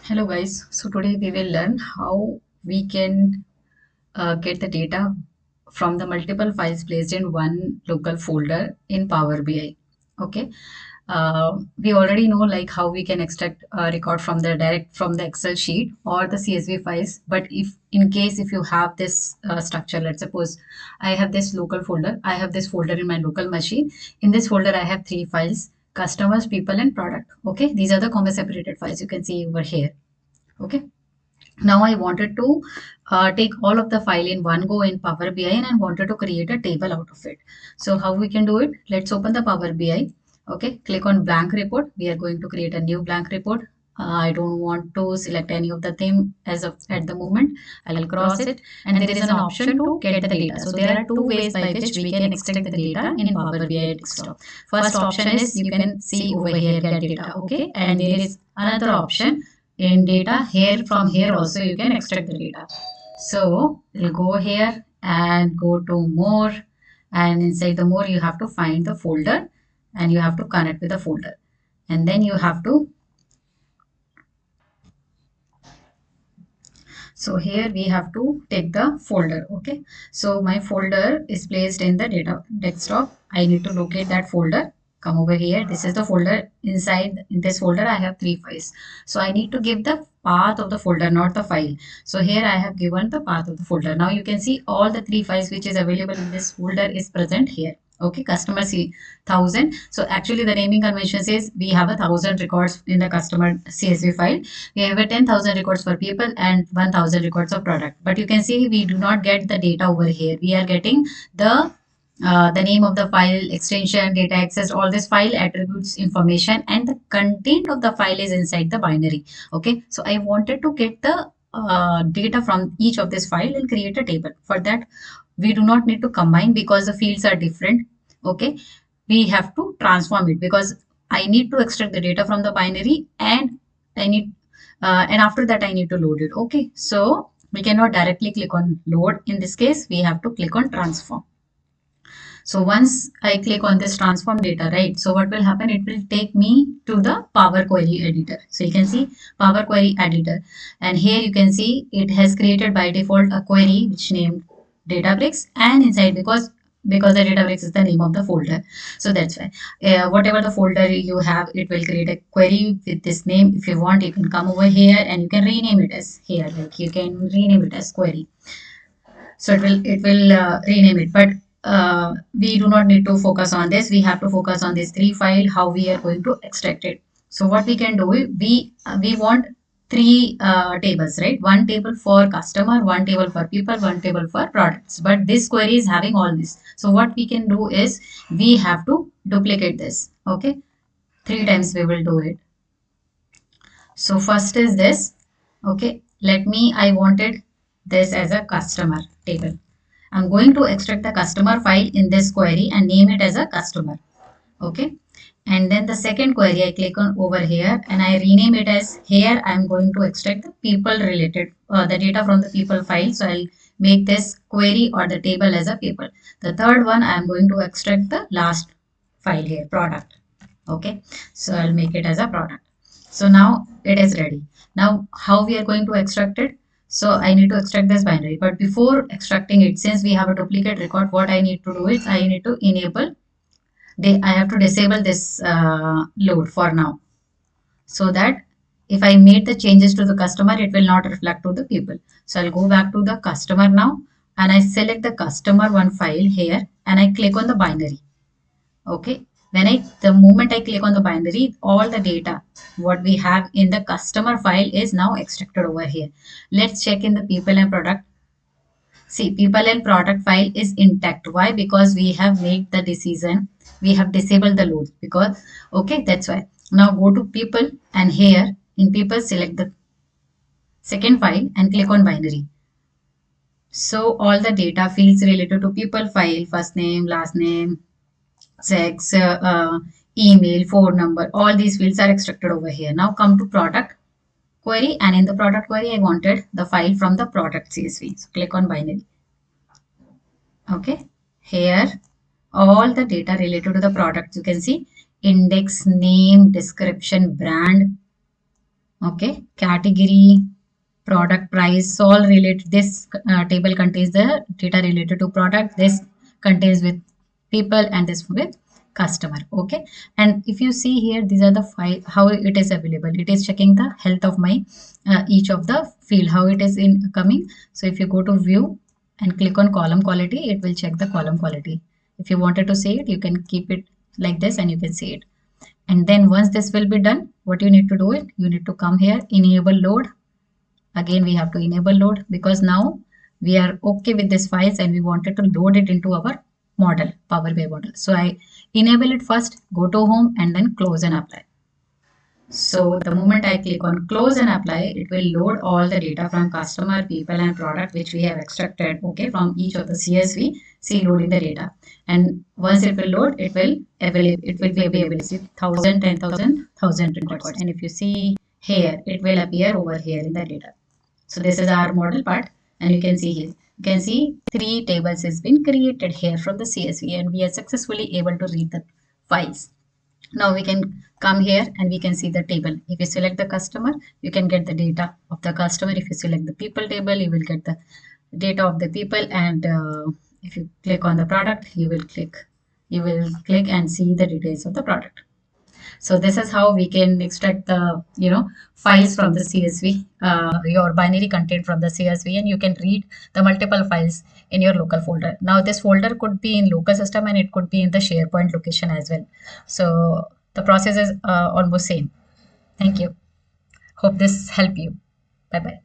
Hello guys, so today we will learn how we can get the data from the multiple files placed in one local folder in Power BI. Okay, we already know like how we can extract a record from the direct from the Excel sheet or the CSV files. But if in case if you have this structure, let's suppose I have this local folder, I have this folder in my local machine. In this folder, I have three files: customers, people, and product. Okay, these are the comma separated files you can see over here. Okay, now I wanted to take all of the file in one go in Power BI and I wanted to create a table out of it. So how we can do it? Let's open the Power BI. Okay, click on blank report. We are going to create a new blank report. I don't want to select any of the theme as of at the moment. I'll cross it and there is an option to get the data. So there are two ways by which we can extract the data in Power BI desktop. First option is you can see over here get data. Okay, and there is another option in data here. From here also you can extract the data. So we'll go here and go to more, and inside the more you have to find the folder and you have to connect with the folder, and then you have to, so here we have to take the folder. Okay, so my folder is placed in the data desktop. I need to locate that folder. Come over here. This is the folder. Inside in this folder I have three files, so I need to give the path of the folder, not the file. So here I have given the path of the folder. Now you can see all the three files which is available in this folder is present here. Okay, customer C 1000. So actually the naming convention says we have 1,000 records in the customer CSV file. We have 10,000 records for people and 1,000 records of product. But you can see we do not get the data over here. We are getting the name of the file, extension, data access, all this file attributes information, and the content of the file is inside the binary. Okay, so I wanted to get the data from each of this file and create a table. For that, we do not need to combine because the fields are different. Okay, we have to transform it because I need to extract the data from the binary and I need and after that I need to load it. Okay, so we cannot directly click on load. In this case, we have to click on transform. So once I click on this transform data, right? So what will happen? It will take me to the Power Query editor. So you can see Power Query editor, and here you can see it has created by default a query which named Databricks, and inside because the Databricks is the name of the folder, so that's why whatever the folder you have, it will create a query with this name. If you want, you can come over here and you can rename it as here, like you can rename it as query. So it will rename it, but we do not need to focus on this. We have to focus on this three file, how we are going to extract it. So what we can do, we want three tables, right? One table for customer, one table for people, one table for products, but this query is having all this. So what we can do is we have to duplicate this. Okay, three times we will do it. So first is this. Okay, let me, I wanted this as a customer table. I'm going to extract the customer file in this query and name it as a customer. Okay, and then the second query I click on over here and I rename it as, here I'm going to extract the people related the data from the people file. So I'll make this query or the table as a people. The third one I'm going to extract the last file here, product. Okay, so I'll make it as a product. So now it is ready. Now how we are going to extract it? So I need to extract this binary, but before extracting it, since we have a duplicate record, what I need to do is I need to enable, I have to disable this load for now, so that if I made the changes to the customer, it will not reflect to the people. So I'll go back to the customer now and I select the customer one file here and I click on the binary. Okay, when the moment I click on the binary, all the data what we have in the customer file is now extracted over here. Let's check in the people and product. See, people and product file is intact. Why? Because we have made the decision, we have disabled the load, because okay, that's why. Now go to people and here in people select the second file and click on binary. So all the data fields related to people file, first name, last name, sex, email, phone number, all these fields are extracted over here. Now come to product query, and in the product query I wanted the file from the product CSV. So click on binary. Okay, here all the data related to the product you can see: index, name, description, brand, Okay, category, product price, all related. This table contains the data related to product. This contains with people, and this with customer. Okay, and if you see here, these are the file how it is available. It is checking the health of my each of the field, how it is in coming. So if you go to view and click on column quality, it will check the column quality. If you wanted to see it, you can keep it like this and you can see it. And then once this will be done, what you need to do it, you need to come here, enable load. Again, we have to enable load because now we are okay with this files and we wanted to load it into our model, Power BI model. So I enable it first, go to home and then close and apply. So the moment I click on close and apply, it will load all the data from customer, people and product which we have extracted, okay, from each of the CSV, see loading the data. And once it will load, it will be available. See 1000, 10,000, 1000 records. And if you see here, it will appear over here in the data. So this is our model part and you can see here. You can see 3 tables has been created here from the CSV and we are successfully able to read the files. Now we can come here and we can see the table. If you select the customer, you can get the data of the customer. If you select the people table, you will get the data of the people. And if you click on the product, you will click and see the details of the product. So this is how we can extract the files from the CSV, your binary content from the CSV, and you can read the multiple files in your local folder. Now this folder could be in local system and it could be in the SharePoint location as well. So the process is almost same. Thank you. Hope this help you. Bye bye.